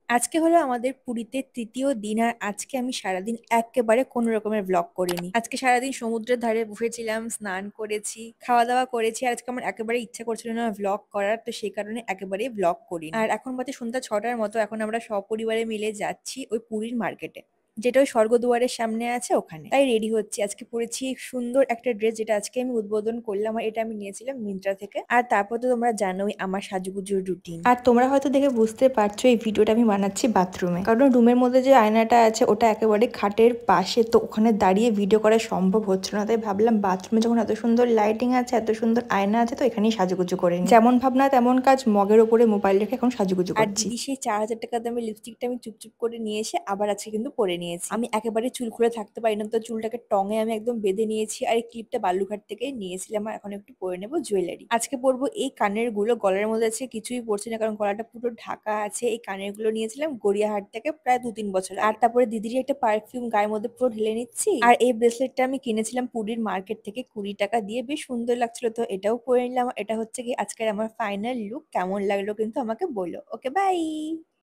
আজকে হলো আমাদের পুরীতে তৃতীয় দিন আর আজকে আমি সারাদিন একেবারে কোনো রকমের ব্লগ করিনি। আজকে সারাদিন সমুদ্রের ধারে বসেছিলাম, স্নান করেছি, খাওয়া দাওয়া করেছি। আর আজকে আমার একেবারে ইচ্ছা করছিল না ব্লগ করার, তো সেই কারণে একেবারেই ব্লগ করিনি। আর এখন বাজে সন্ধ্যা 6টার মতো। এখন আমরা সপরিবারে মিলে যাচ্ছি ওই পুরীর মার্কেটে, যেটা ওই স্বর্গদুয়ারের সামনে আছে ওখানে। তাই রেডি হচ্ছি। আজকে পরেছি সুন্দর একটা ড্রেস, যেটা আজকে আমি উদ্বোধন করলাম। আর এটা আমি নিয়েছিলাম মিন্ত্রা থেকে। আর তারপর তো তোমরা জানোই আমার সাজুগুজুর রুটিন। আর তোমরা হয়তো দেখে বুঝতে পারছো এই ভিডিওটা আমি বানাচ্ছি বাথরুমে, কারণ রুমের মধ্যে যে আয়নাটা আছে ওটা একেবারে খাটের পাশে, তো ওখানে দাঁড়িয়ে ভিডিও করা সম্ভব হচ্ছে না। তাই ভাবলাম বাথরুমে যখন এত সুন্দর লাইটিং আছে, এত সুন্দর আয়না আছে, তো এখানেই সাজুগুজু করে নিই। যেমন ভাবনা তেমন কাজ, মগের ওপরে মোবাইল রেখে এখন সাজুগুজু আর করছি। দিদি সেই 4,000 টাকা দামের লিপস্টিকটা আমি চুপচুপ করে নিয়ে এসে আবার আজকে কিন্তু পরে নিয়েছি। আমি একেবারে চুল খুলে থাকতে পারি না, তো চুলটাকে টঙে আমি একদম বেঁধে নিয়েছি। আর এই ক্লিপটা বালুঘাট থেকে নিয়েছিলাম। আর এখন একটু পরে নেবো জুয়েলারি। আজকে পরবো এই কানের গুলো। গলার মধ্যে আছে কিছুই পরছি না, কারণ গলাটা পুরো ঢাকা আছে। এই কানের গুলো নিয়েছিলাম গড়িয়াহাট থেকে প্রায় 2-3 বছর আগে। আর তারপরে দিদির একটা পারফিউম গায়ের মধ্যে পুরো ঢেলে নিচ্ছি। আর এই ব্রেসলেটটা আমি কিনেছিলাম পুরীর মার্কেট থেকে 20 টাকা দিয়ে, বেশ সুন্দর লাগছিল, তো এটাও পরে নিলাম। এটা হচ্ছে কি আজকের আমার ফাইনাল লুক। কেমন লাগলো কিন্তু আমাকে বলো। ওকে, বাই।